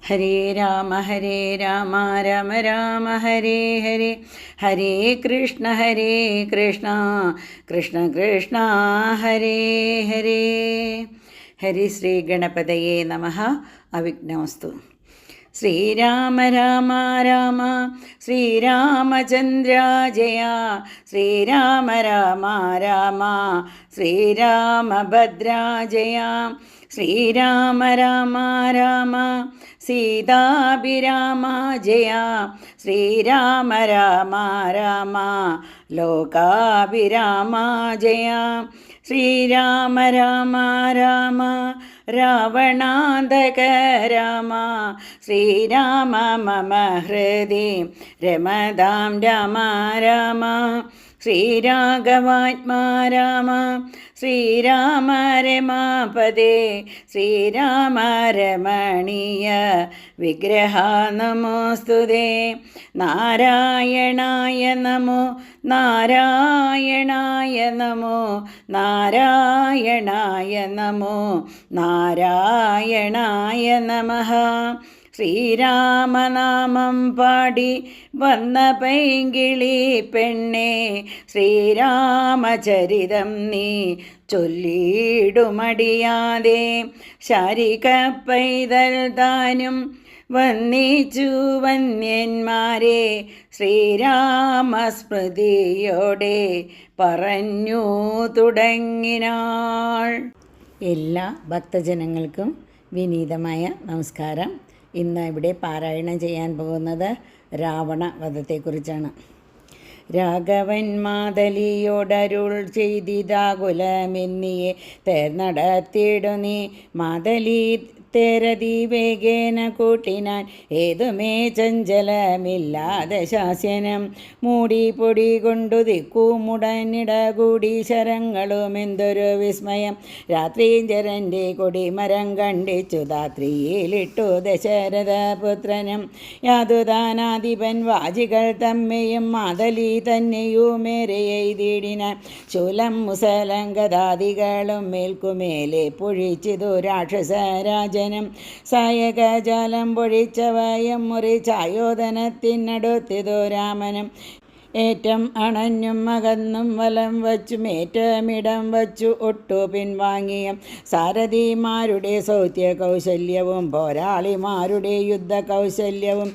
ഹരേ രാമ രാമ രാമ ഹരേ ഹരേ. ഹരേ കൃഷ്ണ കൃഷ്ണ കൃഷ്ണ ഹരേ ഹരേ. ഹരി ശ്രീ ഗണപതയേ നമഃ. അവിഘ്നമസ്തു. ശ്രീരാമ രാമ രാമ ശ്രീരാമചന്ദ്ര ജയ. ശ്രീരാമ രാമ രാമ ശ്രീരാമഭദ്ര ജയ. ശ്രീരാമ രാമ രാമ സീതാഭിരാമ ജയ. ശ്രീരാമ രാമ രാമ ലോകാഭിരാമ ജയ. ശ്രീരാമ രാമ രാമ രാവണാന്തക രാമ. ശ്രീരാമ മമ ഹൃദി രമതാം രാമ രാമ. ശ്രീരാഘവാത്മാ രാമ ശ്രീരാമ രമാപദേ. ശ്രീരാമ രമണീയ വിഗ്രഹ നമോസ്തുതേ. നാരായണായ നമോ നാരായണായ നമോ നാരായണായ നമോ നാരായണായ നമഃ. ശ്രീരാമനാമം പാടി വന്ന പൈങ്കിളി പെണ്ണെ. ശ്രീരാമചരിതം നീ ചൊല്ലിടുമടിയാതെ. ശാരിക പൈതൽ താനും വന്നിച്ചു വന്യന്മാരെ. ശ്രീരാമസ്മൃതിയോടെ പറഞ്ഞു തുടങ്ങിനാൾ. എല്ലാ ഭക്തജനങ്ങൾക്കും വിനീതമായ നമസ്കാരം. ഇന്ന് ഇവിടെ പാരായണം ചെയ്യാൻ പോകുന്നത് രാവണ വധത്തെക്കുറിച്ചാണ്. രാഘവൻ മാതലിയോടരുൾ ചെയ്തിതാകുലമെന്നിയെ തേർന്നടത്തിയിടു നീ. മാതലി തേരതി വേഗേന കൂട്ടിനാൻ ഏതുമേ ചഞ്ചലമില്ലാതെ ശാസ്യനം. മൂടി പൊടി കൊണ്ടു ദിക്കൂമുടനിടകൂടി ശരങ്ങളുമെന്തൊരു വിസ്മയം. രാത്രീഞ്ചരൻ്റെ കൊടിമരം കണ്ടിച്ചു ധാത്രിയിലിട്ടു ദശരഥപുത്രനും. യാതുദാനാധിപൻ വാജികൾ തമ്മെയും മാതലി തന്നെയുമേറെ എയ്തിടിനാൻ. ശൂലം മുസലം ഗദാദികളും മേൽക്കുമേലെ പൊഴിച്ചിതു രാക്ഷസരാജൻ. സായകജാലം പൊഴിച്ചവയം മുറിച്ചായോധനത്തിനടുത്തിതു രാമനും. ഏറ്റം അണഞ്ഞും അകന്നും വലം വച്ചും ഏറ്റമിടം വച്ചു ഒട്ടു പിൻവാങ്ങിയ സാരഥിമാരുടെ സൗത്യ കൗശല്യവും പോരാളിമാരുടെ യുദ്ധ കൗശല്യവും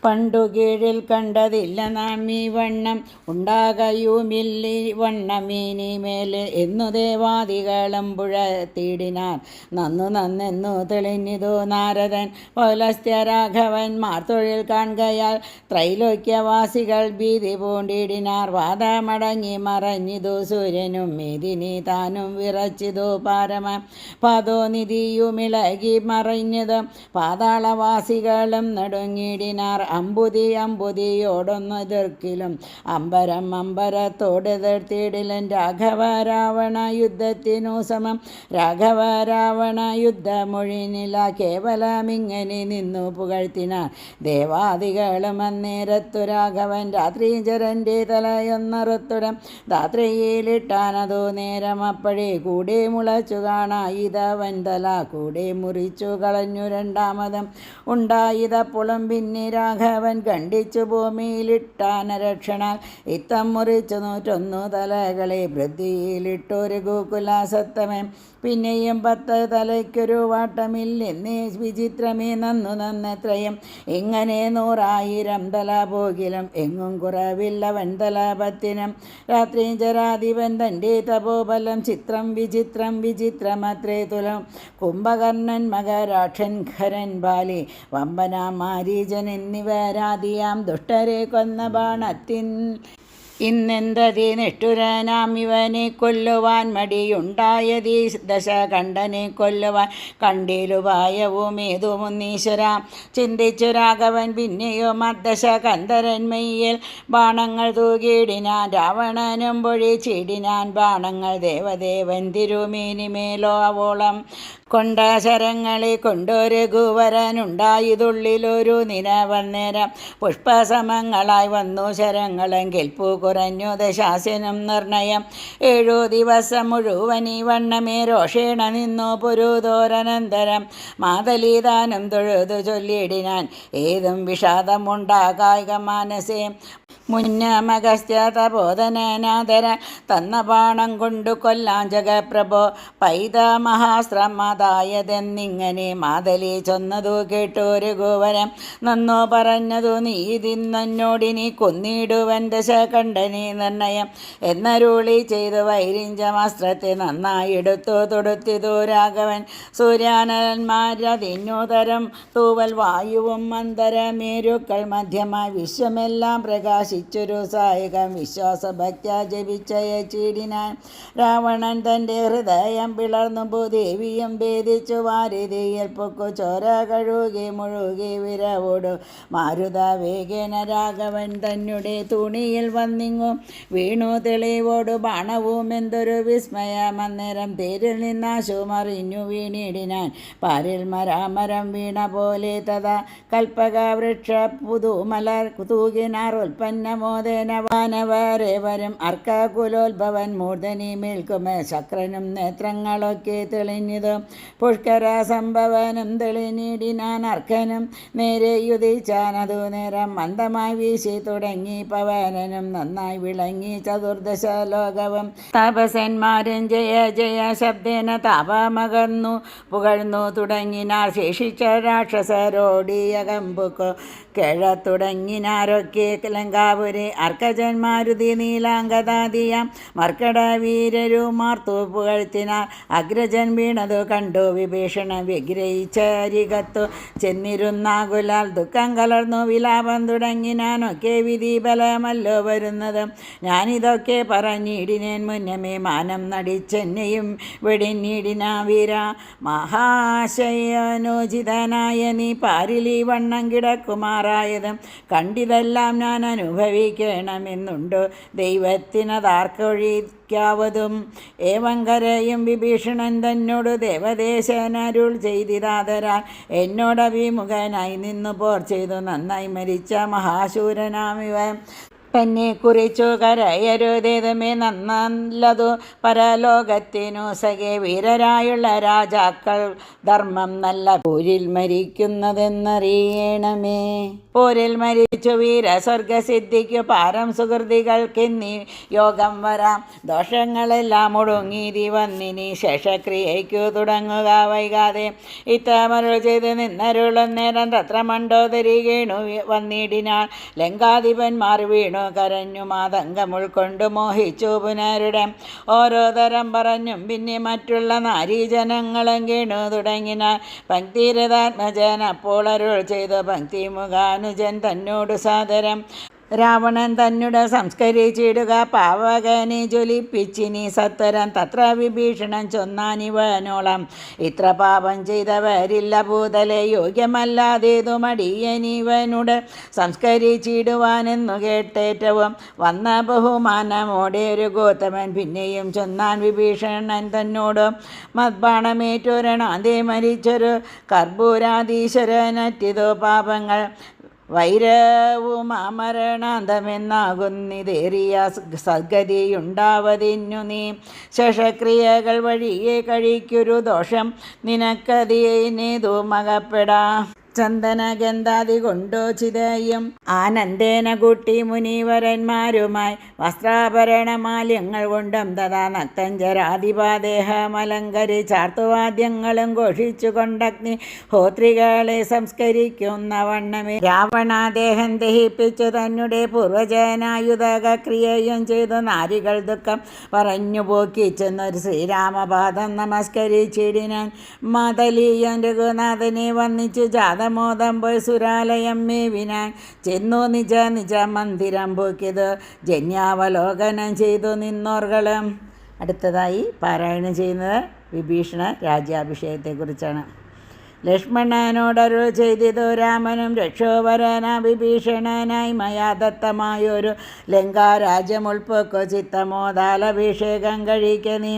പണ്ടു കീഴിൽ കണ്ടതില്ല നാം ഈ വണ്ണം. ഉണ്ടാകയുമില്ലി വണ്ണമീനിമേല് എന്നു ദേവാദികളും പുഴത്തിടിനാർ. നന്നെന്നു തെളിഞ്ഞിതു നാരദൻ. പൗലസ്ത്യരാഘവന്മാർ തൊഴിൽ കാൺകയാൽ ത്രൈലോക്യവാസികൾ ഭീതി പൂണ്ടിടിനാർ. വാദമടങ്ങി മറഞ്ഞിതു സൂര്യനും മേദിനി താനും വിറച്ചിതു പാരമാം. പാദോനിധിയുമിളകി മറഞ്ഞതും പാതാളവാസികളും നടുങ്ങിടിനാർ. അമ്പുതിയോടൊന്നെതിർക്കിലും അമ്പരത്തോടെതിർത്തിടിലും. രാഘവ രാവണ യുദ്ധത്തിനു സമം. രാഘവ രാവണ യുദ്ധമൊഴിനില. കേവലമിങ്ങനെ നിന്നു പുകഴ്ത്തിനാർ ദേവാദികളും. അന്നേരത്തു രാഘവൻ രാത്രീചരൻ്റെ തലയൊന്നറുത്തുടം ധാത്രിയിലിട്ടാനതോ നേരം. അപ്പോഴേ കൂടെ മുളച്ചു കാണായിതവൻ തല കൂടെ മുറിച്ചു കളഞ്ഞു രണ്ടാമതും. ഉണ്ടായിതപ്പോഴും പിന്നെ രാഘവൻ ഖണ്ഡിച്ചു ഭൂമിയിലിട്ടാനരക്ഷണാൽ. ഇത്തം മുറിച്ചു 101 തലകളെ പൃഥ്വിയിലിട്ടൊരു ഗോകുലാസത്തമൻ. പിന്നെയും 10 തലയ്ക്കൊരു വാട്ടമില്ലെന്നേ വിചിത്രമേ നന്നെത്രയും. ഇങ്ങനെ 100,000 തല പോകിലും എങ്ങും കുറവില്ലവൻ തലപത്തിനും. രാത്രീചരാധിപൻ തൻ്റെ തപോബലം ചിത്രം വിചിത്രമത്രേ തുലം. കുംഭകർണൻ മകരാക്ഷൻ ഖരൻ ബാലി വമ്പനാം മാരീചൻ എന്നിവരാദിയാം ദുഷ്ടരെ കൊന്ന ബാണത്തിൻ ഇന്നെന്തതി നിഷ്ഠുരനാം ഇവനെ കൊല്ലുവാൻ മടിയുണ്ടായതീ ദശകണ്ഠനെ കൊല്ലുവാൻ കണ്ടിലുപായവുമേതുമുന്നീശ്വരാം. ചിന്തിച്ചു രാഘവൻ പിന്നെയും ദശകന്ധരന്മയിൽ ബാണങ്ങൾ തൂകിയിടിനാൻ. രാവണനും പൊഴിച്ചിടിനാൻ ബാണങ്ങൾ ദേവദേവൻ തിരുമേനിമേലോ അവോളം. കൊണ്ട ശരങ്ങളെ കൊണ്ടൊരു രഘുവരനുണ്ടായതുള്ളിലൊരു നിലവന്നേരം പുഷ്പസമങ്ങളായി വന്നു ശരങ്ങളും കെൽപ്പു കുറഞ്ഞു ദശാസനം നിർണയം 7 ദിവസം മുഴുവൻ ഈ വണ്ണമേ രോഷേണ നിന്നു പുരുതോരനന്തരം മാതലീദാനം തൊഴുതു ചൊല്ലിയിടിനാൻ ഏതും വിഷാദമുണ്ടാകായിക മാനസേ മുന്നമഗസ്ത്യ തപോധനനാദര തന്ന ബാണം കൊണ്ടു കൊല്ലാൻ ജഗപ്രഭോ പൈതമഹാശ്രമതായതെന്നിങ്ങനെ മാതലി ചൊന്നതു കേട്ടൊരു ഗോവരം നന്നോ പറഞ്ഞതു നീ ഇതിന്നോടിനി കൊന്നിടുവൻ ദശകണ്ഠനി നിർണയം എന്നരുളി ചെയ്തു വൈരിഞ്ചമാസ്ത്രത്തെ നന്നായി എടുത്തു തൊടുത്തിതു രാഘവൻ സൂര്യാനന്മാരതിന്യൂതരം തൂവൽ വായുവും മന്ദരമേരുക്കൾ മധ്യമായി വിശ്വമെല്ലാം പ്രകാശിച്ചൊരു സായകം വിശ്വാസഭക്ത്യാ ജപിച്ചയച്ചിടിനാൻ രാവണൻ തൻ്റെ ഹൃദയം പിളർന്നു ഭൂദേവിയും ഭേദിച്ചു വാരിതിയിൽ പൊക്കു ചോര കഴുകി മുഴുകി വിരവോടു മാരുത വേഗേന രാഘവൻ തന്നെ തുണിയിൽ വന്നിങ്ങു വീണു തെളിവോടു ബാണവും എന്തൊരു വിസ്മയം അന്നേരം തേരിൽ നിന്നാശു മറിഞ്ഞു വീണിടിനാൻ പാരിൽ മരാമരം വീണ പോലെ തഥാ കൽപ്പക വൃക്ഷ പുതുമലർ തൂകിനാർ ഉൽപ്പന്നമോദേന വാനവരേവരും അർക്കകുലോത്ഭവൻ മൂർധനി മേൽക്കുമേ ശക്രനും നേത്രങ്ങളൊക്കെ തെളിഞ്ഞതു പുഷ്കര സംഭവനും തെളിഞ്ഞിടിനാൻ അർക്കനും നേരെ യുതിച്ചാനതു നേരം മന്ദമായി വീശി തുടങ്ങി പവനനും നന്നായി വിളങ്ങി ചതുർദശ ലോകവും തപസന്മാരും ജയ ജയ ശബ്ദേന താപമകന്നു പുകഴ്ന്നു തുടങ്ങിനാർ ശേഷിച്ച രാക്ഷസരോടിയകമ്പുക്കോ കിഴ തുടങ്ങിനാരൊക്കെ ലങ്കാപുരി അർക്കജന്മാരുതി നീലാംഗതാദിയാം മർക്കട വീരരുമാർത്തു പുകഴ്ത്തിനാർ അഗ്രജൻ വീണതു കണ്ടു വിഭീഷണ വിഗ്രഹിച്ചരികത്തു ചെന്നിരുന്നാകുലാൽ ദുഃഖം കലർന്നു വിലാപം തുടങ്ങിനാനൊക്കെ വിധി ബലമല്ലോ വരുന്നത് ഞാനിതൊക്കെ പറഞ്ഞിടിനേൻ മുന്നമേ മാനം നടിച്ചെന്നെയും വെടിഞ്ഞിടിന വീര മഹാശയോചിതനായ നീ പാരിലി വണ്ണം കിടക്കുമാറായതും കണ്ടിതെല്ലാം ഞാൻ അനുഭവിക്കണമെന്നുണ്ടോ ദൈവത്തിനതാർക്കൊഴിക്കാവതും ഏവങ്കരയും വിഭീഷണൻ തന്നോട് ദേവദേശനരുൾ ചെയ്തിരാതരാൽ എന്നോടഭിമുഖനായി നിന്നു പോർ ചെയ്തു നന്നായി മരിച്ച മഹാശൂരനാമിവ തന്നെ കുറിച്ചു കരയരുതേതുമേ നന്നല്ലതു പരലോകത്തിനു സഖേ വീരരായുള്ള രാജാക്കൾ ധർമ്മം നല്ല പോരിൽ മരിക്കുന്നതെന്നറിയണമേ പോരിൽ മരിച്ചു വീരസ്വർഗസിദ്ധിക്കു പാരം സുഹൃതികൾക്കെന്നി യോഗം വരാം ദോഷങ്ങളെല്ലാം ഒടുങ്ങീതി വന്നിനി ശേഷക്രിയയ്ക്കു തുടങ്ങുക വൈകാതെ ഇത്തമരുൾ ചെയ്ത് നിന്നരുളും നേരം തത്ര മണ്ഡോദരി കേണു വന്നിടിനാൾ ലങ്കാധിപന്മാർ വീണു കരഞ്ഞു മാതങ്കം ഉൾക്കൊണ്ടു മോഹിച്ചു പുനരുടെ ഓരോ തരം പറഞ്ഞും പിന്നെ മറ്റുള്ള നാരീജനങ്ങളും കേണു തുടങ്ങിനാൽ പങ്ക്തിരഥാത്മജൻ അപ്പോൾ അരുൾ ചെയ്തു പങ്ക്തി മുഖാനുജൻ തന്നോട് സാദരം രാവണൻ തന്നുടെ സംസ്കരിച്ചിടുക പാവകനെ ജ്വലിപ്പിച്ചിനി സത്വരം തത്ര വിഭീഷണൻ ചൊന്നാനിവനോളം ഇത്ര പാപം ചെയ്തവരില്ല ഭൂതലെ യോഗ്യമല്ലാതേതു മടിയനിവനുടെ സംസ്കരിച്ചിടുവാനെന്നു കേട്ടേറ്റവും വന്ന ബഹുമാനമോടെ ഒരു ഗോതമൻ പിന്നെയും ചൊന്നാൻ വിഭീഷണൻ തന്നോട് മദ്ബാണമേറ്റൊരണാന്തേ മരിച്ചൊരു കർപ്പൂരാധീശ്വരനറ്റിതോ പാപങ്ങൾ വൈരവും അമരണാന്തമെന്നാകുന്നിതേറിയ സദ്ഗതിയുണ്ടാവതിന്നു നീ ശേഷക്രിയകൾ വഴിയെ കഴിക്കൊരു ദോഷം നിനക്കതിനേതു മകപ്പെടാ ചന്ദനഗന്ധാദി കൊണ്ടോ ചിതയും ആനന്ദേന കൂട്ടി മുനീവരന്മാരുമായി വസ്ത്രാഭരണമാല്യങ്ങൾ കൊണ്ടും തഥാ നക്തഞ്ചരാധിപാദേഹമലങ്കരിച്ചാർത്തുവാദ്യങ്ങളും ഘോഷിച്ചു കൊണ്ടഗ്നി ഹോത്രികളെ സംസ്കരിക്കുന്ന വണ്ണമേ രാവണാദേഹം ദഹിപ്പിച്ചു തന്നെ പൂർവജനായുധക്രിയയും ചെയ്തു നാരികൾ ദുഃഖം പറഞ്ഞു പോക്കിച്ചെന്നൊരു ശ്രീരാമപാദം നമസ്കരിച്ചിടിനാൻ മാതലീയൻ രഘുനാഥനെ വന്നിച്ചു മോദം പോയി സുരാലയം മേവിനാൻ ചെന്നു നിജ നിജ മന്ദിരം പോക്കിയത് ജന്യാവലോകനം ചെയ്തു നിന്നോർകളും. അടുത്തതായി പാരായണം ചെയ്യുന്നത് വിഭീഷണ രാജ്യാഭിഷേകത്തെക്കുറിച്ചാണ്. ലക്ഷ്മണനോടൊരു ചെയ്തിതു രാമനും രക്ഷോവരന വിഭീഷണനായി മയാ ദത്തമായൊരു ലങ്കാരാജ്യം ഉൾപ്പൊക്കു ചിത്തമോദാലഭിഷേകം കഴിക്ക നീ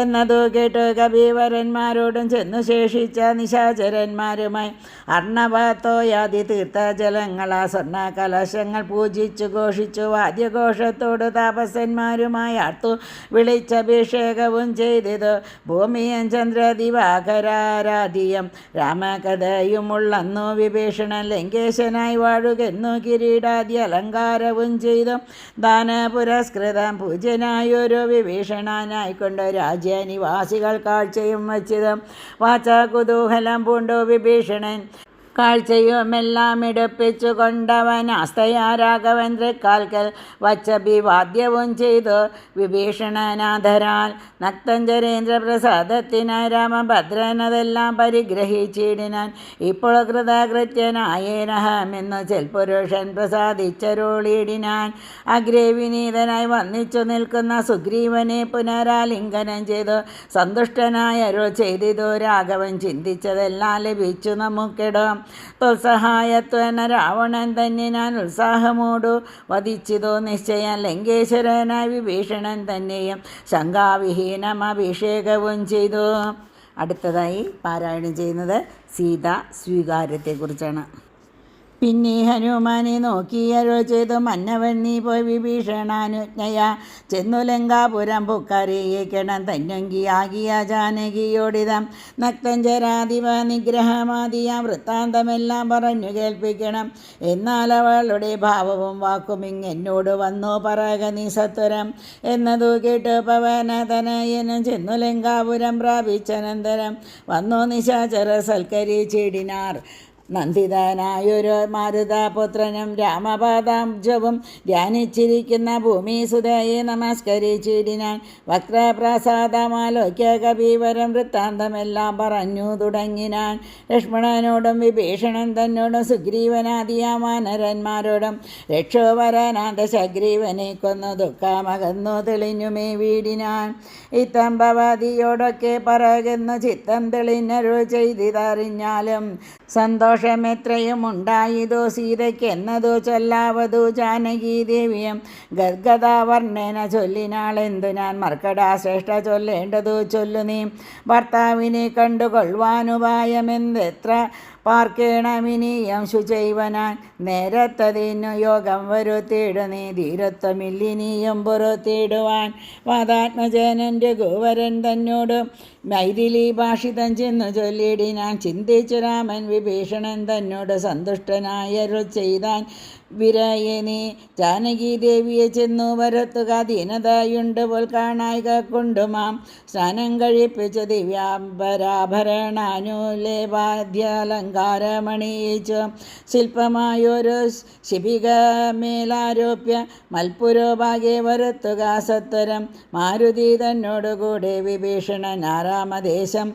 എന്നതു കേട്ടു കവീവരന്മാരോടും ചെന്നു ശേഷിച്ച നിശാചരന്മാരുമായി അർണവത്തോയാതി തീർത്ഥജലങ്ങളാ സ്വർണ്ണ കലശങ്ങൾ പൂജിച്ചു ഘോഷിച്ചു വാദ്യഘോഷത്തോട് താപസന്മാരുമായി ആർത്തു വിളിച്ചഭിഷേകവും ചെയ്തിതു ഭൂമിയും ചന്ദ്രദിവാകരാരാധിയം രാമകഥയുമുള്ളന്നു വിഭീഷണൻ ലങ്കേശനായി വാഴുകെന്നു കിരീടാദി അലങ്കാരവും ചെയ്തു ദാന പുരസ്കൃതം പൂജ്യനായൊരു വിഭീഷണനായിക്കൊണ്ട് രാജ്യനിവാസികൾ കാഴ്ചയും വച്ചിതും വാചാ കുതൂഹലം പൂണ്ടു വിഭീഷണൻ കാഴ്ചയുമെല്ലാം എടുപ്പിച്ചു കൊണ്ടവൻ ആസ്തയാ രാഘവൻ തൃക്കാൽക്കൽ വച്ചഭിവാദ്യവും ചെയ്തു വിഭീഷണനാഥരാൽ നക്തഞ്ചരേന്ദ്ര പ്രസാദത്തിനായി രാമഭദ്രനതെല്ലാം പരിഗ്രഹിച്ചിടിനാൻ ഇപ്പോൾ കൃതകൃത്യനായേനഹമെന്നു ചെൽപുരുഷൻ പ്രസാദിച്ചരുളിയിടിനാൻ അഗ്രേ വിനീതനായി വന്നിച്ചു നിൽക്കുന്ന സുഗ്രീവനെ പുനരാലിംഗനം ചെയ്തു സന്തുഷ്ടനായരുൾ ചെയ്തിതു രാഘവൻ ചിന്തിച്ചതെല്ലാം ലഭിച്ചു നമുക്കിടാം തൊൽസഹായത്വന രാവണൻ തന്നെ ഞാൻ ഉത്സാഹമോടു വധിച്ചിതോ നിശ്ചയം ലങ്കേശ്വരനായ വിഭീഷണൻ തന്നെയും ശങ്കാവിഹീനം അഭിഷേകവും ചെയ്തു. അടുത്തതായി പാരായണം ചെയ്യുന്നത് സീതാ സ്വീകാര്യത്തെക്കുറിച്ചാണ്. പിന്നെ ഹനുമാനെ നോക്കിയരുൾ ചെയ്തു മന്നവൻ നീ പോയി വിഭീഷണാനുജ്ഞയാ ചെന്നു ലങ്കാപുരം പുക്കറിയിക്കണം തന്നങ്കിയാകിയ ജാനകിയോടിതം നക്തഞ്ചരാധിപ നിഗ്രഹമാദിയ വൃത്താന്തമെല്ലാം പറഞ്ഞു കേൾപ്പിക്കണം. എന്നാൽ അവളുടെ ഭാവവും വാക്കും ഇങ്ങെന്നോട് വന്നു പറക നീ സത്വരം എന്നതു കേട്ട് പവനതനയനും ചെന്നു ലങ്കാപുരം പ്രാപിച്ചനന്തരം വന്നു നിശാചര സൽക്കരിച്ചിടിനാർ. നന്ദിതനായൊരു മാരുതപുത്രനും രാമപാദാബ്ജവും ധ്യാനിച്ചിരിക്കുന്ന ഭൂമിസുതയെ നമസ്കരിച്ചിടിനാൻ. വക്രപ്രസാദമാലോക്യ കവീവരം വൃത്താന്തമെല്ലാം പറഞ്ഞു തുടങ്ങിനാൻ. ലക്ഷ്മണനോടും വിഭീഷണൻ തന്നോടും സുഗ്രീവനാദിയ വാനരന്മാരോടും രക്ഷോവരനാഥ ശഗ്രീവനെ കൊന്നു ദുഃഖമകന്നു തെളിഞ്ഞുമേ വീടിനാൻ. ഇത്തം ഭവതിയോടൊക്കെ പറകുന്നു ചിത്തം തെളിഞ്ഞരുൾ ചെയ്തിതറിഞ്ഞാലും സന്തോഷമെത്രയും ഉണ്ടായതോ സീതയ്ക്കെന്നതോ ചൊല്ലാവതു ജാനകീ ദേവിയും ഗദ്ഗദാവർണ്ണേന ചൊല്ലിനാളെന്തു ഞാൻ മർക്കടാശ്രേഷ്ഠ ചൊല്ലേണ്ടതു ചൊല്ലു നീ. ഭർത്താവിനെ കണ്ടുകൊള്ളുവാനുപായമെന്തെത്ര പാർക്കേണമിനിയം ശുചൈവനാൻ നേരത്തതിനു യോഗം വരുത്തിയിടു നീ ധീരത്വമില്ലിനിയും പുറത്തിടുവാൻ. വാദാത്മജനൻ്റെ ഗോവരൻ തന്നോട് മൈഥിലി ഭാഷിതം ചെന്നു ചൊല്ലിടിനാൻ. ചിന്തിച്ചു രാമൻ വിഭീഷണൻ തന്നോട് സന്തുഷ്ടനായരുൾ ചെയ്താൻ. വിരയെ നീ ജാനകി ദേവിയെ ചെന്നു വരത്തുക ദീനതയുണ്ട് പോൽ കാണായിക കൊണ്ടുമാം സ്നാനം കഴിപ്പിച്ചു ദിവ്യാംബരാഭരണാനുലേപാദ്യലങ്കാരമണിയിച്ചു ശില്പമായൊരു ശിബികമേലാരോപ്യ മൽപുരോഭാഗെ വരുത്തുക സത്വരം. മാരുതി തന്നോടുകൂടെ വിഭീഷണൻ ആരാമദേശം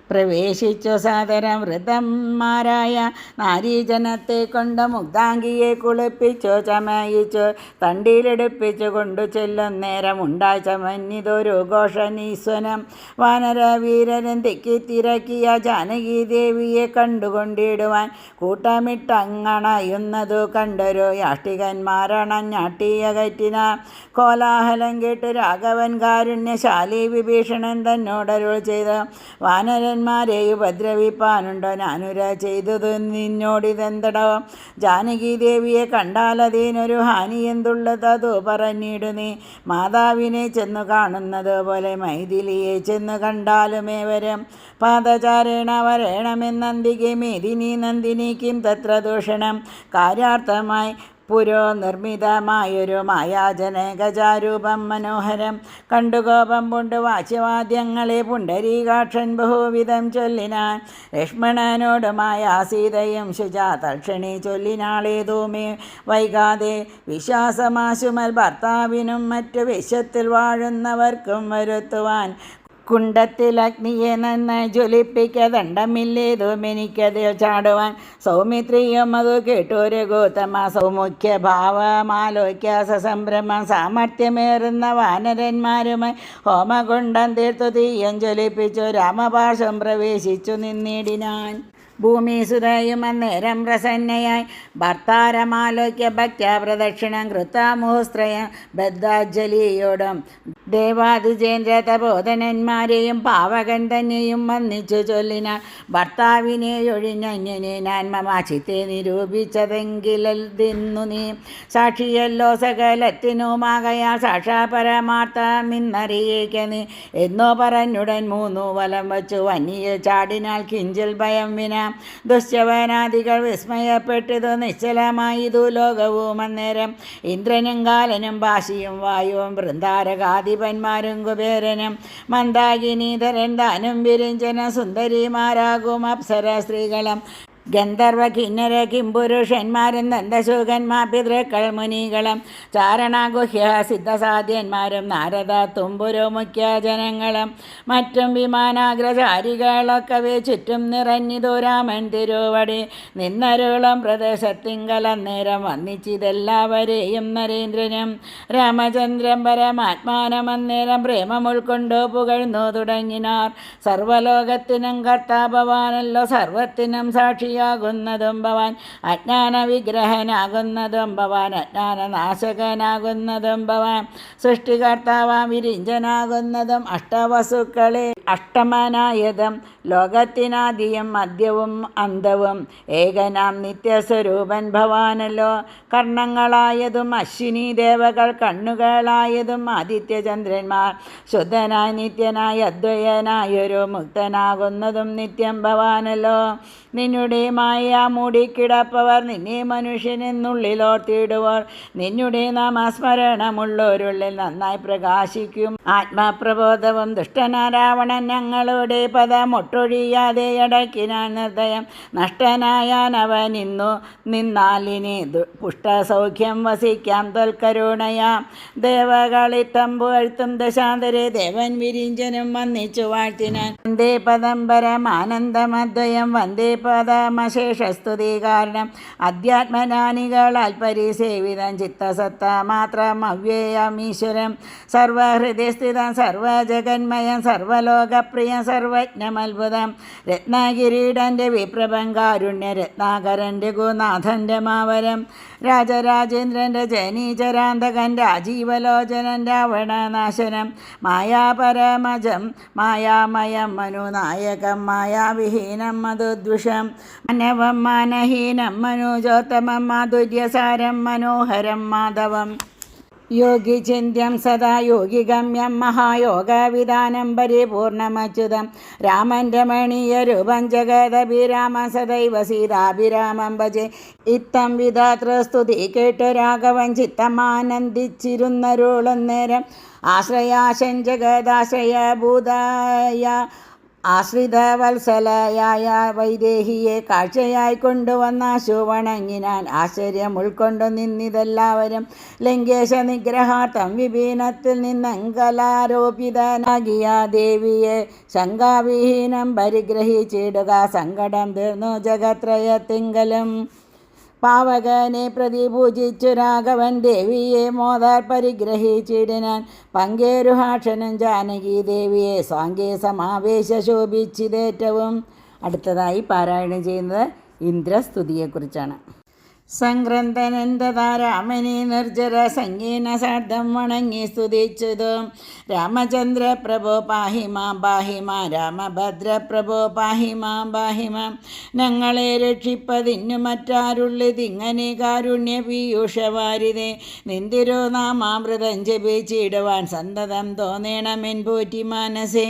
പ്രവേശിച്ചു സാദരം. വൃതന്മാരായ നാരീജനത്തെ കൊണ്ട് മുഗ്ധാംഗിയെ കുളിപ്പിച്ചു ചമയിച്ചു തണ്ടിയിലെടുപ്പിച്ചു കൊണ്ടു ചെല്ലും നേരം ഉണ്ടായി ചമഞ്ഞിതൊരു ഘോഷനീസ്വനം. വാനരവീരൻ തിക്കിത്തിരക്കിയ ജാനകി ദേവിയെ കണ്ടുകൊണ്ടിടുവാൻ കൂട്ടമിട്ടങ്ങണയുന്നതു കണ്ടൊരു യാഷ്ടികന്മാരണഞ്ഞാട്ടിയകറ്റിന. കോലാഹലം കേട്ട് രാഘവൻ കാരുണ്യശാലി വിഭീഷണൻ തന്നോടരുൾ ചെയ്ത് വാനരന്മാരെ ഉപദ്രവിപ്പാനുണ്ടോ ഞാനുര ചെയ്തതു നിന്നോടിതെന്തടോ. ജാനകി ദേവിയെ കണ്ടാലതിനൊരു ഹാനി എന്തുള്ളതതു പറഞ്ഞിടു നീ. മാതാവിനെ ചെന്നു കാണുന്നത് പോലെ മൈഥിലിയെ ചെന്നു കണ്ടാലുമേവരും പാദചാരേണ വരേണമെന്നന്തികെ മേദിനി നന്ദിനിക്കും തത്ര ദൂഷണം. കാര്യാർത്ഥമായി പുരോനിർമ്മിതമായൊരു മായാജനകജാരൂപം മനോഹരം കണ്ടുകോപം പൂണ്ട് വാച്യവാദ്യങ്ങളെ പുണ്ടരീകാക്ഷൻ ബഹുവിധം ചൊല്ലിനാൻ. ലക്ഷ്മണനോട് മായാസീതയും ശുചാ തൽക്ഷണി ചൊല്ലിനാളേതോമേ വൈകാതെ വിശ്വാസമാശുമൽ ഭർത്താവിനും മറ്റു വിശ്വത്തിൽ വാഴുന്നവർക്കും വരുത്തുവാൻ. കുണ്ടത്തിൽ അഗ്നിയെ നന്നായി ജ്വലിപ്പിക്ക ദണ്ഡമില്ലേതും എനിക്കതിൽ ചാടുവാൻ. സൗമിത്രിയും അത് കേട്ടൊരു ഗൗതമ സൗമുഖ്യ ഭാവമാലോക്യ സസംഭ്രമം സാമർത്ഥ്യമേറുന്ന വാനരന്മാരുമായി ഹോമകുണ്ടം തീർത്തു തീയം ജ്വലിപ്പിച്ചു രാമപാർശ്വം പ്രവേശിച്ചു നിന്നിടിനാൻ. ഭൂമിസുതയും അന്നേരം പ്രസന്നയായി ഭർത്താരമാലോക്യ ഭക്തപ്രദക്ഷിണം കൃത്താമുഹസ്ത്രയം ബദ്ധാഞ്ജലിയോടും ദേവാദിജേന്ദ്ര തപോധനന്മാരെയും പാവകൻ തന്നെയും വന്നിച്ചു ചൊല്ലിനാൾ. ഭർത്താവിനെ ഒഴിഞ്ഞന്യനെ ഞാൻ മമാചിത്തെ നിരൂപിച്ചതെങ്കിലെന്നു നീ സാക്ഷിയല്ലോ സകലത്തിനുമാകയാൽ സാക്ഷാ പരമാർത്ഥമിന്നറിയിക്ക നീ എന്നോ പറഞ്ഞുടൻ മൂന്നു വലം വച്ചു വന്നിയിൽ ചാടിനാൾ. കിഞ്ചിൽ ഭയം വിന ദുശ്യവനാദികൾ വിസ്മയപ്പെട്ടിതു നിശ്ചലമായിതു ലോകവും അന്നേരം. ഇന്ദ്രനും കാലനും ഭാഷിയും വായുവും വൃന്ദാരകാധിപന്മാരും കുബേരനും മന്ദാകിനീധരൻ ദാനും വിരിഞ്ചന സുന്ദരിമാരാകും അപ്സര സ്ത്രീകളും ഗന്ധർവ കിന്നര കിംപുരുഷന്മാരും നന്ദശൂകന്മാർ പിതൃക്കൾ മുനികളും ചാരണഗുഹ്യ സിദ്ധസാധ്യന്മാരും നാരദ തുമ്പുരു മുഖ്യ ജനങ്ങളും മറ്റും വിമാനാഗ്രചാരികളൊക്കവേ ചുറ്റും നിറഞ്ഞിതു രാമൻ തിരുവടി നിന്നരുളം പ്രദേശത്തിങ്കലന്നേരം വന്നിച്ചിതെല്ലാവരെയും നരേന്ദ്രനും രാമചന്ദ്രൻ പരമാത്മാനമന്നേരം പ്രേമം ഉൾക്കൊണ്ടു പുകഴ്ന്നു തുടങ്ങിനാർ. സർവലോകത്തിനും കർത്താഭവാനല്ലോ സർവത്തിനും സാക്ഷി ാകുന്നതും ഭവാൻ അജ്ഞാന വിഗ്രഹനാകുന്നതും ഭവാൻ അജ്ഞാനനാശകനാകുന്നതും ഭവാൻ സൃഷ്ടികർത്താവാം വിരിഞ്ചനാകുന്നതും അഷ്ടവസുക്കളെ അഷ്ടമനായതും ലോകത്തിനാദിയും മധ്യവും അന്തവും ഏകനാം നിത്യസ്വരൂപൻ ഭവാനല്ലോ. കർണങ്ങളായതും അശ്വിനി ദേവകൾ കണ്ണുകളായതും ആദിത്യചന്ദ്രന്മാർ ശുദ്ധനായി നിത്യനായി അദ്വയനായൊരു മുക്തനാകുന്നതും നിത്യം ഭവാനല്ലോ. നിന്നുടെ മായ മൂടിക്കിടപ്പവർ നിന്നെ മനുഷ്യനെന്നുള്ളിലോർത്തിടുവർ നിന്നുടെ നാമസ്മരണമുള്ളവരുള്ളിൽ നന്നായി പ്രകാശിക്കും ആത്മപ്രബോധവും. ദുഷ്ടനാരാവണൻ ഞങ്ങളുടെ പദമൊട്ടൊഴിയാതെ അടക്കിനാൻ നിർദ്ദയം നഷ്ടനായാനവൻ ഇന്നു നിന്നാലിനി പുഷ്ടസൗഖ്യം വസിക്കാം തൊൽക്കരുണയാം. ദേവകളിത്തമ്പു അഴുത്തും ദശാന്തരെ ദേവൻ വിരിഞ്ചനും വന്നിച്ചു വാഴ്ത്തിനാൻ. വന്ദേ പദം പരമാനന്ദമദ്വയം വന്ദേ പദമശേഷസ്തുതി കാരണം അധ്യാത്മജ്ഞാനികളാൽ പരിസേവിതം ചിത്തസത്ത മാത്രം അവ്യയമീശ്വരം സർവഹൃദയസ്ഥിതം സർവജഗന്മയം സർവലോകപ്രിയം സർവജ്ഞമത്ഭുതം രത്നകിരീടൻ്റെ വിപ്രഭം കാരുണ്യ രത്നാകരൻ രഘുനാഥൻ്റെ മാവരം രാജരാജേന്ദ്രൻ്റെ ജനീചരാന്തകൻ രാജീവലോചനൻ രാവണനാശനം മായാപരമജം മായാമയം മനുനായകം മായാവിഹീനം മധുദ്വിഷം മനവം മാനഹീനം മനോജോത്തമം മാധുര്യസാരം മനോഹരം മാധവം യോഗിചിന്യം സദാ യോഗിഗമ്യം മഹായോഗവിധാനം പരിപൂർണമച്യുതം രാമൻ രമണീയ രൂപം ജഗദഭിരാമ സദൈവ സീതാഭിരാമം ഭജെ. ഇത്തം വിധാതൃസ്തുതി കേട്ടു രാഘവൻ ചിത്തമാനന്ദിച്ചിരുന്നരുളുന്നേരം ആശ്രയാശൻ ജഗദാശ്രയഭൂതായ ആശ്രിതവത്സലയായ വൈദേഹിയെ കാഴ്ചയായി കൊണ്ടുവന്നാശു വണങ്ങിനാൻ. ആശ്ചര്യം ഉൾക്കൊണ്ടു നിന്നിതെല്ലാവരും ലങ്കേശ നിഗ്രഹാർത്ഥം വിപീനത്തിൽ നിന്നങ്കലാരോപിതനാകിയ ദേവിയെ ശങ്കാവിഹീനം പരിഗ്രഹിച്ചിടുക സങ്കടം തീർന്നു ജഗത്രയത്തിങ്കലും. പാവകനെ പ്രതി പൂജിച്ചു രാഘവൻ ദേവിയെ മോദാർ പരിഗ്രഹിച്ചിടിനാൻ. പങ്കേരുഹാക്ഷനും ജാനകി ദേവിയെ സാങ്കേ സമാവേശ ശോഭിച്ചിതേറ്റവും. അടുത്തതായി പാരായണം ചെയ്യുന്നത് ഇന്ദ്രസ്തുതിയെക്കുറിച്ചാണ്. സംഗ്രന്ഥനന്ദതാ രാമനെ നിർജ്ജര സംഗീന സാർദ്ധം വണങ്ങി സ്തുതിച്ചതു. രാമചന്ദ്ര പ്രഭോ പാഹിമാം പാഹിമാം രാമഭദ്ര പ്രഭോ പാഹിമാം പാഹിമാം. ഞങ്ങളെ രക്ഷിപ്പതിന്നു മറ്റാരുള്ളിതിങ്ങനെ കാരുണ്യ പീയൂഷവാരിതേ. നിന്തിരു നാമാമൃതം ജപിച്ചിടുവാൻ സന്തതം തോന്നേണമെൻ പോറ്റി മനസ്സേ.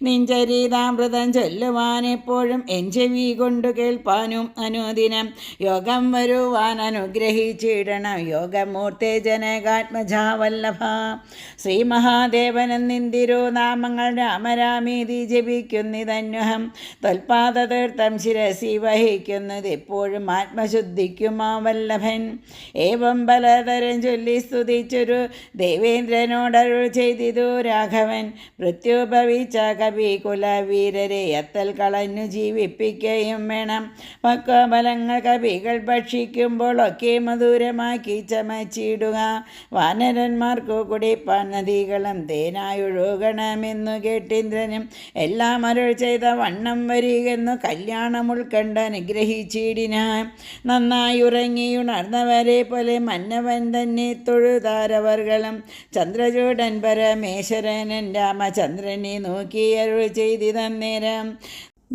നിഞ്ചരീതാമൃതം ചൊല്ലുവാൻ എപ്പോഴും എൻ ചെവി കൊണ്ടു കേൾപ്പാനും അനുദിനം യോഗം വരുവാൻ അനുഗ്രഹിച്ചിടണം യോഗമൂർത്തേ ജനകാത്മജാവല്ലഭ. ശ്രീ മഹാദേവനും നിന്തിരു നാമങ്ങൾ രാമരാമീതി ജപിക്കുന്നിതന്വഹം. തൊൽപാദതീർത്ഥം ശിരസി വഹിക്കുന്നത് എപ്പോഴും ആത്മശുദ്ധിക്കുമാ വല്ലഭൻ. ഏവം പലതരം ചൊല്ലി സ്തുതിച്ചൊരു ദേവേന്ദ്രനോടരുൾ ചെയ്തിതു രാഘവൻ. മൃത്യുഭവിച്ച കവി കുലവീരരെ അത്തൽ കളഞ്ഞു ജീവിപ്പിക്കുകയും വേണം. പക്വബലങ്ങൾ കവികൾ ഭക്ഷിക്കും കുടിക്കുമ്പോഴൊക്കെ മധുരമാക്കി ചമച്ചിടുക. വാനരന്മാർക്കു കുടിപ്പാൻ നദികളും തേനായൊഴുകണമെന്നു കേട്ടിന്ദ്രനും എല്ലാം അരുൾ ചെയ്ത വണ്ണം വരികെന്നു കല്യാണം ഉൾക്കണ്ട് അനുഗ്രഹിച്ചിടിനാൻ. നന്നായി ഉറങ്ങിയുണർന്നവരെ പോലെ മന്നവൻ തന്നെ തൊഴുതാരവർകളും ചന്ദ്രചൂടൻ പരമേശ്വരനൻ രാമചന്ദ്രനെ നോക്കി അരുൾ ചെയ്തിതന്നേരം.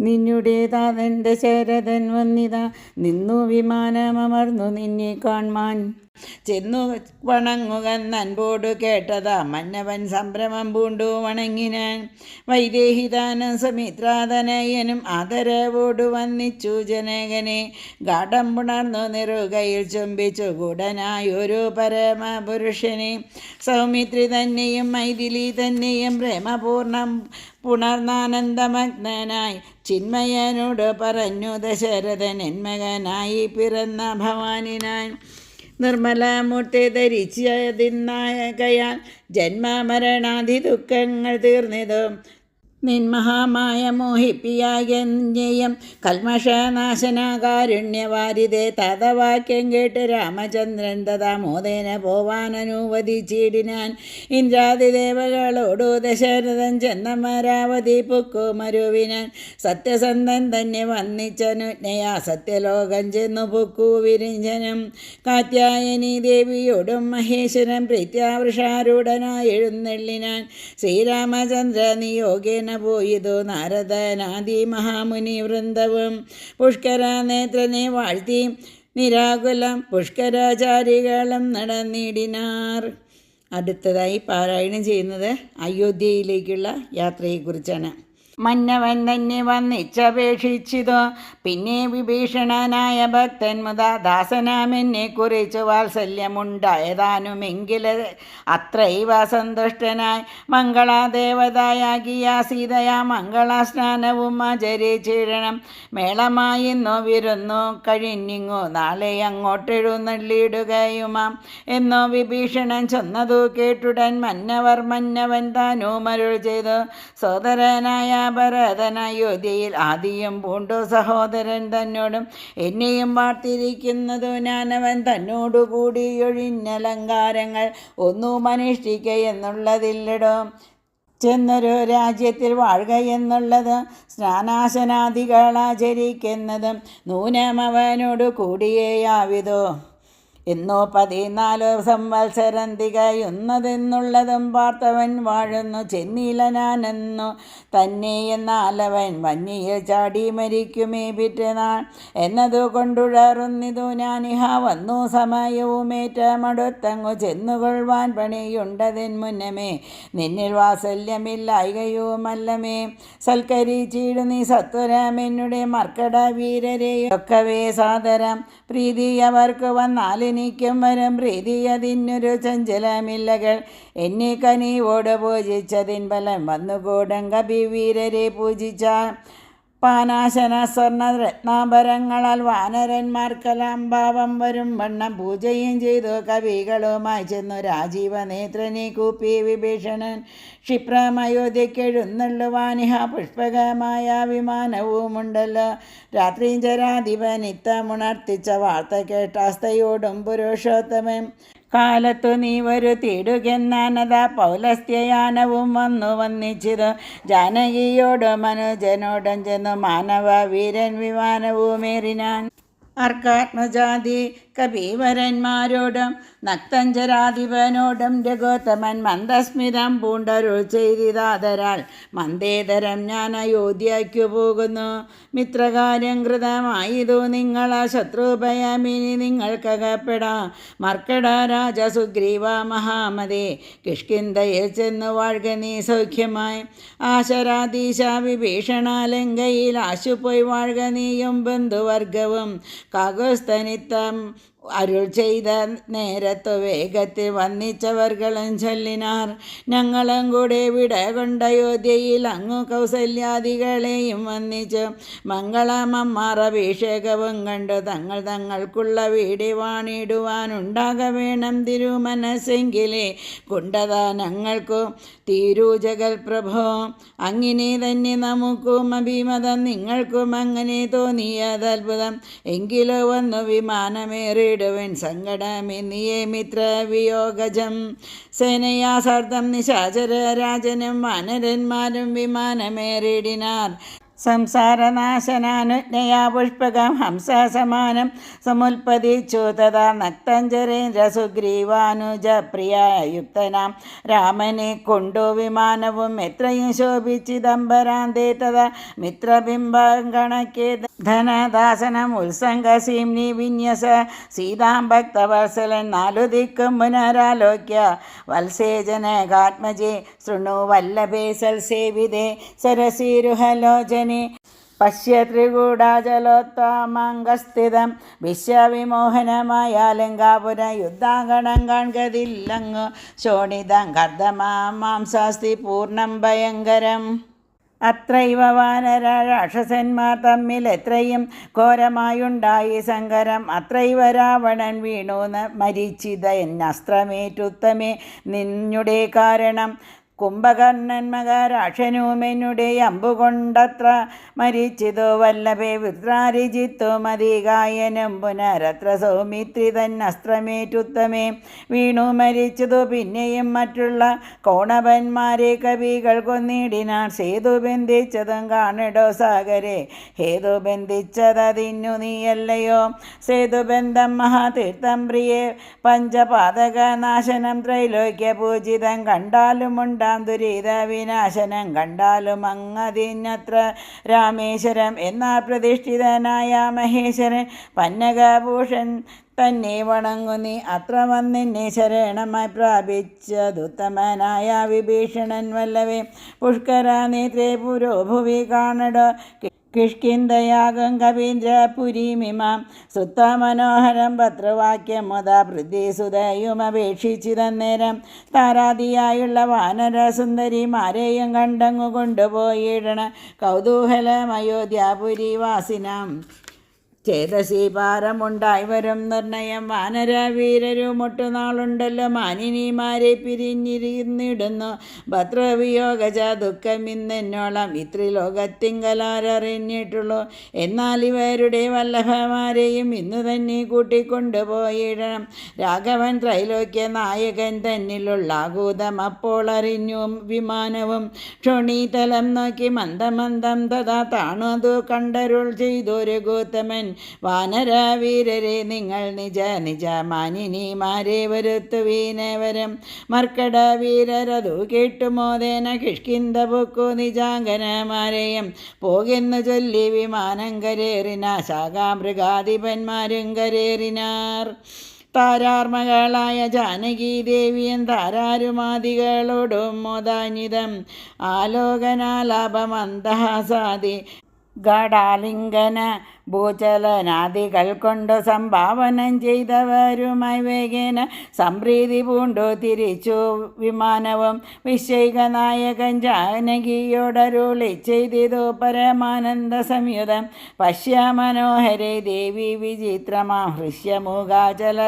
നിന്നുടേതാതെൻ്റെ ശരതൻ വന്നിതാ, നിന്നു വിമാനമർന്നു നിന്നെ കാൺമാൻ. ചെന്നു വണങ്ങുക നൻപോടു കേട്ടതാ മന്നവൻ സംഭ്രമം പൂണ്ടു വണങ്ങിനാൻ. വൈദേഹിതാനും സുമിത്രാതനയനും ആദരവോടു വന്നിച്ചു ജനകനെ. ഗാഠം പുണർന്നു നിറുകയിൽ ചുംബിച്ചു ഗൂഢനായൊരു പരമപുരുഷനെ. സൗമിത്രി തന്നെയും മൈഥിലി തന്നെയും പ്രേമപൂർണം പുണർന്നാനന്ദമഗ്നനായി ചിന്മയനോട് പറഞ്ഞു ദശരഥൻ എൻ മകനായി പിറന്ന ഭവാനിനാൻ. നിർമ്മലമൂർത്തി ധരിച്ചതിനായകയാൽ ജന്മമരണാദി ദുഃഖങ്ങൾ തീർന്നതും നിന്മഹാമായ മോഹിപ്പിയാകെയും കൽമഷനാശനാകാരുണ്യവാരിതേ തഥവാക്യം കേട്ട് രാമചന്ദ്രൻ തഥാ മോദേന പോവാൻ അനുവദിച്ചിടിനാൻ. ഇന്ദ്രാദിദേവകളോടു ദശരഥൻ ചെന്നമരാവതി പുക്കു മരുവിനാൻ. സത്യസന്ധൻ തന്നെ വന്നിച്ചനുജ്ഞയാ സത്യലോകം ചെന്നു പുക്കു വിരിഞ്ചനം. കാത്യായനി ദേവിയോടും മഹേശ്വരൻ പ്രീത്യാവൃഷാരൂഢനായി എഴുന്നള്ളിനാൻ. ശ്രീരാമചന്ദ്ര നിയോഗേന പോയതോ നാരദനാദി മഹാമുനി വൃന്ദവും. പുഷ്കര നേത്രനെ വാഴ്ത്തി നിരാകുലം പുഷ്കരാചാരികളും നടന്നിടിനാർ. അടുത്തതായി പാരായണം ചെയ്യുന്നത് അയോധ്യയിലേക്കുള്ള യാത്രയെക്കുറിച്ചാണ്. മന്നവൻ തന്നെ വന്നിച്ചപേക്ഷിച്ചിതോ പിന്നെ വിഭീഷണനായ ഭക്തൻ മുതാ ദാസനാമെന്നെ കുറിച്ച് വാത്സല്യമുണ്ടായതാനുമെങ്കിൽ അത്രൈവ സന്തുഷ്ടനായി മംഗളാദേവതയാകിയ സീതയാ മംഗളസ്നാനവും ആചരിച്ചിടണം. മേളമായിന്നോ വിരുന്നു കഴിഞ്ഞിങ്ങോ നാളെ അങ്ങോട്ടെഴുന്നള്ളിയിടുകയുമാം എന്നോ വിഭീഷണൻ ചൊന്നതു കേട്ടുടൻ മന്നവൻ താനുമരുൾ ചെയ്തു. സോദരനായ ഭരതൻ അയോധ്യയിൽ ആദിയും പൂണ്ടു സഹോദരൻ തന്നോടും എന്നെയും വാർത്തിരിക്കുന്നതു ഞാനവൻ തന്നോടുകൂടി ഒഴിഞ്ഞലങ്കാരങ്ങൾ ഒന്നും അനുഷ്ഠിക്കയെന്നുള്ളതില്ലടോ. ചെന്നൊരു രാജ്യത്തിൽ വാഴുക എന്നുള്ളത് സ്നാനാശനാദികളാചരിക്കുന്നതും നൂനമവനോട് കൂടിയേയാവിതോ എന്നോ 14 സംവത്സരം തികയുന്നതെന്നുള്ളതും പാർത്തവൻ വാഴുന്നു ചെന്നില ഞാനെന്നു തന്നെ. എന്നാലവൻ വന്യയിൽ ചാടി മരിക്കുമേ പിറ്റേനാൾ എന്നതു കൊണ്ടുഴറുന്നിതു ഞാനിഹ വന്നു സമയവുമേറ്റമടുത്തങ്ങു ചെന്നുകൊള്ളുവാൻ പണിയുണ്ടതിൻ മുന്നമേ നിന്നിൽ വാത്സല്യമില്ലായ്കയുമല്ലമേ. സൽക്കരിച്ചിടു നീ സത്വരമെന്നുടെ മർക്കട വീരരെയൊക്കവേ സാദരം പ്രീതി അവർക്ക് വന്നാലിനിക്കും വരും പ്രീതി അതിനൊരു ചഞ്ചലമില്ലകൾ. എന്നെ കനിവോട് പൂജിച്ചതിൻ ഫലം വന്നുകൂടം കപിവീരരെ പൂജിച്ചാൽ പാനാശന സ്വർണ്ണ രത്നാഭരങ്ങളാൽ വാനരന്മാർക്കെല്ലാം ഭാവം വരും വണ്ണം പൂജയും ചെയ്തു കവികളുമായി ചെന്നു രാജീവനേത്രനെ കൂപ്പി വിഭീഷണൻ. ക്ഷിപ്രമയോധ്യക്കെഴുന്നള്ളുവാനിഹ പുഷ്പകമായ വിമാനവുമുണ്ടല്ലോ. രാത്രിഞ്ചരാധിപനിത്തമുണർത്തിച്ച വാർത്ത കേട്ടാസ്തയോടും പുരുഷോത്തമൻ കാലത്തു നീ വരുത്തിയിടുകെന്നാനതാ പൗലസ്ത്യയാനവും വന്നിച്ചത്. ജാനകിയോടും മനുജനോടും ചെന്നു മാനവ വീരൻ വിമാനവുമേറിനാൻ. അർക്കാത്മജാതി കപീവരന്മാരോടും നക്തഞ്ചരാധിപനോടും രഘോത്തമൻ മന്ദസ്മിതം പൂണ്ടരുൾ ചെയ്തിതാതരാൽ മന്ദേതരം ഞാൻ അയോധ്യയ്ക്കു പോകുന്നു. മിത്രകാര്യം കൃതമായതു നിങ്ങളാ ശത്രുഭയമിനി നിങ്ങൾക്കകപ്പെടാം. മർക്കട രാജ സുഗ്രീവ മഹാമതേ കിഷ്കിന്ധയിൽ ചെന്നു വാഴ്ക നീ സൗഖ്യമായി. ആശരാധീശ വിഭീഷണാലങ്കയിൽ ആശുപോയി വാഴ്ക നീയും ബന്ധുവർഗവും. കാകുസ്തനിത്തം അരുൾ ചെയ്ത നേരത്തു വേഗത്തിൽ വന്നിച്ചവർകളും ചൊല്ലിനാർ. ഞങ്ങളും കൂടെ വിട കൊണ്ട അയോധ്യയിൽ അങ്ങു കൗസല്യാദികളെയും വന്നിച്ചു മംഗളമമ്മാർ അഭിഷേകവും കണ്ടു തങ്ങൾക്കുള്ള വീടി വാണിടുവാനുണ്ടാക വേണം തിരുമനസ്സെങ്കിലേ കുണ്ടത ഞങ്ങൾക്കു തീരൂജകൽ പ്രഭോ. അങ്ങനെ തന്നെ നമുക്കും അഭിമതം നിങ്ങൾക്കും അങ്ങനെ തോന്നിയതത്ഭുതം. എങ്കിലോ വന്നു വിമാനമേറിടുവൻ സങ്കടമെന്നിയേ മിത്രവിയോഗജം. സേനയാസാർത്ഥം നിശാചര രാജനും വാനരന്മാരും വിമാനമേറിടിനാർ. സംസാരനാശനാനുജ്ഞയാ പുഷ്പകം ഹംസസമാനം സമുൽപ്പതിച്ചു തഥാ നക്തഞ്ചരേന്ദ്ര സുഗ്രീവാനുജ പ്രിയയുക്തനാം രാമനെ കൊണ്ടു വിമാനവും എത്രയും ശോഭിച്ചിദംബരാന്തേ തഥാ മിത്രബിംബം കണക്കെ ധനദാസനം ഉത്സംഗസീംനി വിന്യസ സീതാം ഭക്തവത്സലൻ നാലു ദിക്കും പുനരാലോക്യ വത്സേജനകാത്മജേ ശൃണു വല്ലഭേ സൽസേവിതേ സരസീരുഹലോചന പശ്യ ത്രികൂടാചലോത്തമംഗസ്ഥിതം വിശ്വവിമോഹനമായ ലങ്കാപുര യുദ്ധാങ്കണം കാൺകതില്ലങ്ങു ശോണിതം കർദ്ദമാംസാസ്തി പൂർണ്ണം ഭയങ്കരം. അത്രൈവ വാനര രാക്ഷസന്മാർ തമ്മിൽ എത്രയും ഘോരമായുണ്ടായി സങ്കരം. അത്രൈവ രാവണൻ വീണു മരിച്ചിത എന്നസ്ത്രമേറ്റുത്തമേ നിന്നുടെ കാരണം. കുംഭകർണൻ മകരാക്ഷനുമെന്നുടെ അമ്പുകൊണ്ടത്ര മരിച്ചിതു വല്ലഭേ വൃത്രാരിജിത്തു മതികായനും പുനരത്ര സൗമിത്രി തന്നസ്ത്രമേറ്റുത്തമേ വീണു മരിച്ചതു. പിന്നെയും മറ്റുള്ള കൗണവന്മാരെ കവികൾ കൊന്നിടിനാർ. സേതു ബന്ധിച്ചതും കാണിടോ സാഗരെ ഹേതു ബന്ധിച്ചതിന്നു നീയല്ലയോ. സേതുബന്ധം മഹാതീർത്ഥം പ്രിയേ പഞ്ചപാതക നാശനം ത്രൈലോക്യ പൂജിതം കണ്ടാലുമുണ്ടാ ദുരിത വിനാശനം കണ്ടാലും അങ്ങതിനത്ര രാമേശ്വരം എന്നാൽ പ്രതിഷ്ഠിതനായ മഹേശ്വരൻ പന്നകഭൂഷൺ തന്നെ വണങ്ങുന്നി. അത്ര വന്നെന്നെ ശരണമായി പ്രാപിച്ചതുത്തമനായ വിഭീഷണൻ വല്ലവേ പുഷ്കര നേത്രേ പുരോഭുവി കാണട കിഷ്കിന്ധയാകും കവീന്ദ്രപുരീമിമാം സുത്തമനോഹരം പത്രവാക്യം മുത പൃഥ്വിസുതയുമപേക്ഷിച്ചിതന്നേരം താരാദിയായുള്ള വാനര സുന്ദരിമാരെയും കണ്ടങ്ങു കൊണ്ടുപോയിടണ കൗതൂഹലമയോധ്യാപുരിവാസിനാം ചേതസി പാരമുണ്ടായി വരും നിർണയം. വാനരവീരരും ഒട്ടുനാളുണ്ടല്ലോ മാനിനിമാരെ പിരിഞ്ഞിരുന്നിടുന്നു ഭദ്രവിയോഗജ ദുഃഖമിന്നെന്നോളം ഇത്രിലോകത്തിങ്കലാരറിഞ്ഞിട്ടുള്ളൂ. എന്നാൽ ഇവരുടെ വല്ലഭമാരെയും ഇന്നു തന്നെ കൂട്ടിക്കൊണ്ടുപോയിടണം. രാഘവൻ ത്രൈലോക്യ നായകൻ തന്നിലുള്ള ആകൂതം അപ്പോൾ അറിഞ്ഞു വിമാനവും ക്ഷോണീതലം നോക്കി മന്ദമന്ദം തഥാ താണതു കണ്ടരുൾ ചെയ്തൊരു ഗൗതമൻ. വാനരവീരരെ നിങ്ങൾ നിജ നിജ മാനിനിമാരെ വരുത്തുവീനവരം. മർക്കട വീരരതു കേട്ടുമോദേന കിഷ്കിന്ത പൊക്കു നിജാങ്കനമാരെയും പോകെന്നു ചൊല്ലി വിമാനം കരേറിന ശാഖാമൃഗാധിപന്മാരും കരേറിനാർ. താരാർമകളായ ജാനകീദേവിയും താരാരുമാദികളോടും മോദാന്വിതം ആലോകനാലാപമന്ദഹാസാദി ഗാഢാലിംഗന ഭൂചലനാദികൾ കൊണ്ടു സംഭാവനം ചെയ്തവരുമായി വേഗേന സംപ്രീതി പൂണ്ടു തിരിച്ചു വിമാനവും. വിശ്വൈകനായകൻ ജാനകിയോടരുളി ചെയ്തിതു പരമാനന്ദ സംയുതം. പശ്യ മനോഹരേ ദേവി വിചിത്രമാ ഹൃഷ്യമുഖാചല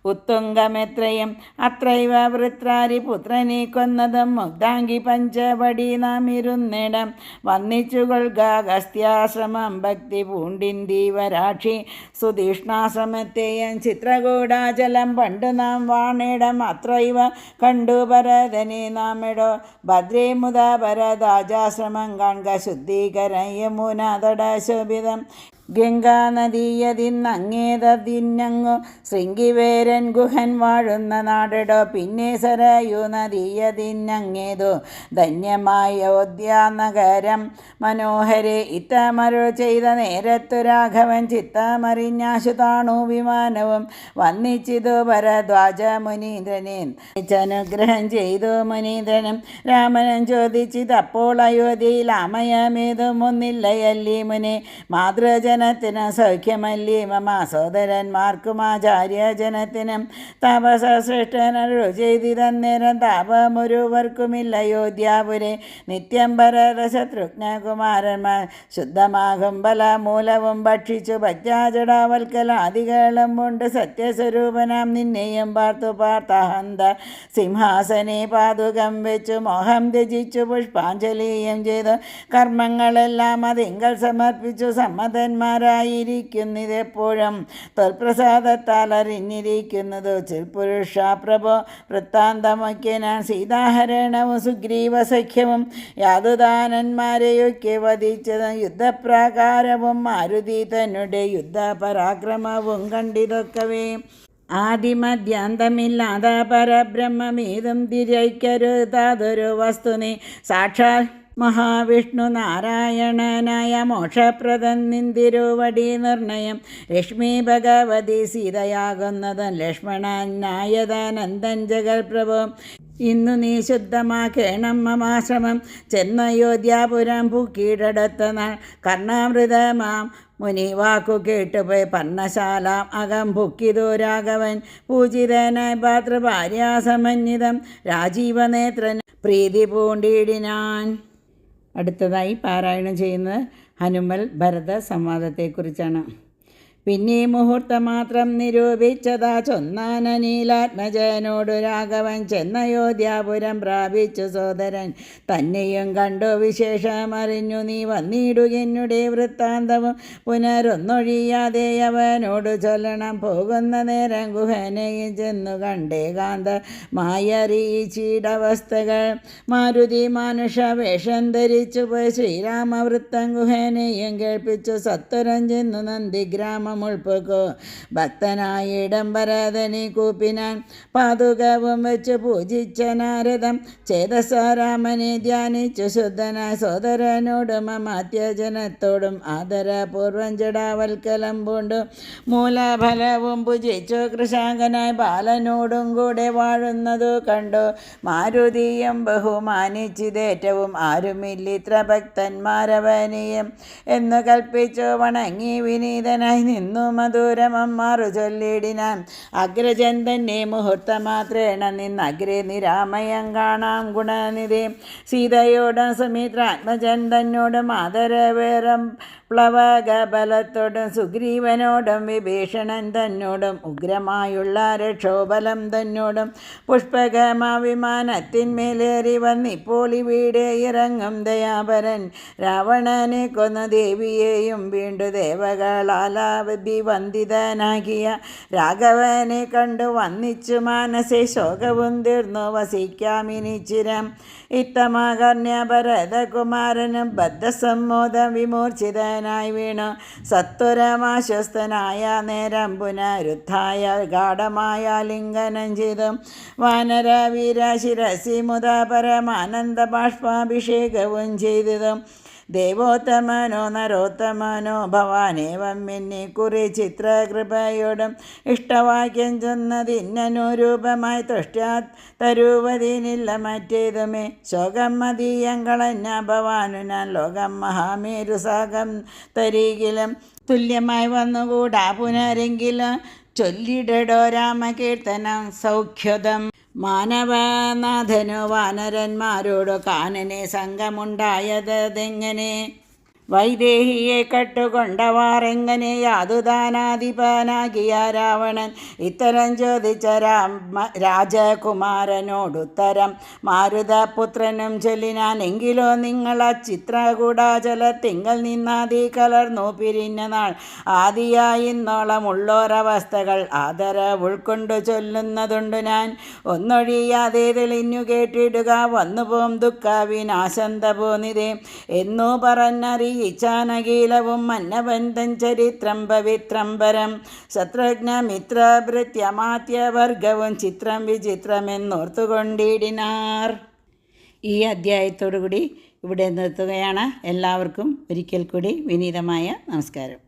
ഉത്തുംഗമെത്രയും. അത്രൈവ വൃത്രാരി പുത്രനെ കൊന്നതും മുഗ്ധാംഗി പഞ്ചപടി നാം ഇരുന്നിടം വന്നിച്ചുകൊൾഗാഗസ്ത്യാശ്രമം ഭക്തി പൂണ്ടിന്ദീവരാക്ഷി സുതീഷ്ണാശ്രമത്തെയും ചിത്രകൂടാചലം പണ്ടു നാം വാണിടം. അത്രൈവ കണ്ടു ഭരതനെ നാമിടോ ഭദ്രേ മുത ഭരതാജാശ്രമം കാൺക ശുദ്ധീകര യമുന തടശോഭിതം. ഗംഗാനദീയതിന്നങ്ങേതതിന്നങ്ങു ശൃംഗിവേരൻ ഗുഹൻ വാഴുന്ന നാടെടോ. പിന്നെ സരയു നദീയതിന്നങ്ങേതു ധന്യമായ അയോധ്യാനഗരം മനോഹരെ. ഇത്തമരുൾ ചെയ്ത നേരത്തു രാഘവൻ ചിത്തമറിഞ്ഞാശു താണു വിമാനവും വന്നിച്ചിതു ഭരദ്വാജ മുനീന്ദ്രനെ. അനുഗ്രഹം ചെയ്തു മുനീന്ദ്രനും രാമനും ചോദിച്ചിതപ്പോൾ അയോധ്യയിൽ അമയമേതും ഒന്നില്ലയല്ലി മുനെ. മാതൃജന ജനത്തിനും സൗഖ്യമല്ലി മമ സോദരന്മാർക്കും ആചാര്യജനത്തിനും താപസശ്രേഷ്ഠനു ചെയ്തിതന്നേരം താപമൊരുവർക്കുമില്ല അയോധ്യാപുരെ നിത്യം ഭരതശത്രുഘ്നകുമാരന്മാർ ശുദ്ധമാകും ബലമൂലവും ഭക്ഷിച്ചു ഭക്താജടാവൽക്കലാദികളും കൊണ്ട് സത്യസ്വരൂപനാം നിന്നെയും പാർത്താഹന്ത സിംഹാസനെ പാതുകം വെച്ചു മോഹം ത്യജിച്ചു പുഷ്പാഞ്ജലിയും ചെയ്തു കർമ്മങ്ങളെല്ലാം അതിങ്കൽ സമർപ്പിച്ചു സമ്മതന്മാരായിരിക്കുന്നിതെപ്പോഴും തൊൽപ്രസാദത്താൽ അറിഞ്ഞിരിക്കുന്നത് ചിൽപുരുഷ പ്രഭോ വൃത്താന്തമൊക്കെ ഞാൻ സീതാഹരണവും സുഗ്രീവസഖ്യവും യാതുദാനന്മാരെയൊക്കെ വധിച്ചതും യുദ്ധപ്രാകാരവും മാരുതി തന്നെ യുദ്ധപരാക്രമവും കണ്ടിതൊക്കവേ ആദിമധ്യാന്തമില്ലാത പരബ്രഹ്മമേതും തിരയ്ക്കരുതാതൊരു വസ്തുനെ സാക്ഷാൽ മഹാവിഷ്ണു നാരായണനായ മോക്ഷപ്രദൻ നിന്തിരുവടി നിർണയം ലക്ഷ്മി ഭഗവതി സീതയാകുന്നതും ലക്ഷ്മണനായതാനന്ദൻ ജഗൽപ്രഭു ഇന്നു നീ ശുദ്ധമാക്കേണം മമാശ്രമം ചെന്നയോധ്യാപുരം പൂക്കീഴടത്ത നാൾ കർണാമൃതമാം മുനി വാക്കു കേട്ടുപോയി പർണശാല അകം ഭുക്കിതു രാഘവൻ പൂജിതനായി ഭാതൃഭാര്യാസമന്വിതം രാജീവനേത്രൻ പ്രീതി പൂണ്ടിടിനാൻ. അടുത്തതായി പാരായണം ചെയ്യുന്നത് ഹനുമൽ ഭരത സംവാദത്തെക്കുറിച്ചാണ്. പിന്നെ മുഹൂർത്തമാത്രം നിരൂപിച്ചതാ ചൊന്നാനീലാത്മജനോടു രാഘവൻ ചെന്നയോധ്യാപുരം പ്രാപിച്ചു സോദരൻ തന്നെയും കണ്ടു വിശേഷമറിഞ്ഞു നീ വന്നിടുകെന്നുടെ വൃത്താന്തവും പുനരൊന്നൊഴിയാതെ അവനോട് ചൊല്ലണം പോകുന്ന നേരം ഗുഹനെയും ചെന്നു കണ്ടേ കാന്ത മായറിയിച്ചിടവസ്ഥകൾ മാരുതി മാനുഷ വേഷം ധരിച്ചു പോയി ശ്രീരാമവൃത്തം ഗുഹനെയും കേൾപ്പിച്ചു സത്വരം ചെന്നു നന്ദിഗ്രാമ ഉൾപ്പുകോ ഭക്തനായിടം ഭരതനെ കൂപ്പിനാൻ പാതുകവും വെച്ച് പൂജിച്ച നാരദം ചേതസാരാമനെ ധ്യാനിച്ചു ശുദ്ധനായ സോദരനോടും അമാത്യജനത്തോടും ആദരപൂർവം ജടാവൽക്കലം പൂണ്ടു മൂലഫലവും പൂജിച്ചു കൃശാങ്കനായ ബാലനോടും കൂടെ വാഴുന്നതു കണ്ടു മാരുതിയും ബഹുമാനിച്ചിതേറ്റവും ആരുമില്ലിത്ര ഭക്തന്മാരവനെയും എന്നു കൽപ്പിച്ചു വണങ്ങി വിനീതനായി നിന്നു മധുരമമ്മാറു ചൊല്ലിടിനാൻ അഗ്രജൻ തന്നെ മുഹൂർത്തമാത്രേണ നിന്നഗ്രേ നിരാമയം കാണാം ഗുണനിധി സീതയോടും സുമിത്രാത്മജൻ തന്നോടും ആദരവേറും പ്ലവകബലത്തോടും സുഗ്രീവനോടും വിഭീഷണൻ തന്നോടും ഉഗ്രമായുള്ള രക്ഷോബലം തന്നോടും പുഷ്പകമാ വിമാനത്തിന്മേലേറി വന്നിപ്പോൾ ഇവിടെ ഇറങ്ങും ദയാപരൻ രാവണനെ കൊന്ന ദേവിയെയും വീണ്ടു ദേവകളാലാവധി വന്ദിതനാകിയ രാഘവനെ കണ്ടു വന്നിച്ചു മാനസേ ശോകവും തീർന്നു വസിക്കാമിനിച്ചിരം ഇത്തമാകർണ്യ ഭരതകുമാരനും ബദ്ധസമ്മോദം വിമൂർച്ഛിതനായി വീണു സത്വരമാശ്വസ്തനായ നേരം പുനരുദ്ധായ ഗാഠമായ ലിംഗനം ചെയ്തു വാനരവീര ശിരസി മുത പരമാനന്ദ ബാഷ്പാഭിഷേകവും ചെയ്തതും ദേവോത്തമനോ നരോത്തമനോ ഭവാനേവം എന്നെ കുറി ചിത്രകൃപയോടും ഇഷ്ടവാക്യം ചൊന്നതിന്നനുരൂപമായി തുഷ്ട്യാ തരുവതിനില്ല മറ്റേതുമേ ശോകം മതീയം കളഞ്ഞ ഭവാനു ഞാൻ ലോകം മഹാമേരുസാകം തരികിലും തുല്യമായി വന്നുകൂടാ പുനരെങ്കിലും ചൊല്ലിടടോ രാമകീർത്തനം സൗഖ്യദം മാനവനാഥനു വാനരന്മാരോടു കാനനെ സംഘമുണ്ടായതെങ്ങനെ വൈദേഹിയെ കട്ടുകൊണ്ടവാറെങ്ങനെ യാതുദാനാധിപനാകിയ രാവണൻ ഇത്തരം ചോദിച്ച രാജകുമാരനോടുത്തരം മാരുതപുത്രനും ചൊല്ലിനാൻ എങ്കിലോ നിങ്ങൾ ചിത്രകൂടാചലത്തിങ്കൽ നിന്നാദി കലർന്നു പിരിഞ്ഞ നാൾ ആദിയായി ഇന്നോളമുള്ളോരവസ്ഥകൾ ആദരവ് ഉൾക്കൊണ്ടു ചൊല്ലുന്നതുണ്ട് ഞാൻ ഒന്നൊഴിയാതെ തെളിഞ്ഞു കേട്ടിടുക വന്നുപോം ദുഃഖ വിനാശന്ത പോന്നിതേ എന്നു പറഞ്ഞറിയ ഇച്ഛാനകീലവും മന്നബന്ധൻ ചരിത്രം പവിത്രം പരം ശത്രുഘ്നമിത്രഭൃത്യമാത്യവർഗവും ചിത്രം വിചിത്രമെന്നോർത്തുകൊണ്ടിടിനാർ. ഈ അധ്യായത്തോടുകൂടി ഇവിടെ നിർത്തുകയാണ്. എല്ലാവർക്കും ഒരിക്കൽ കൂടി വിനീതമായ നമസ്കാരം.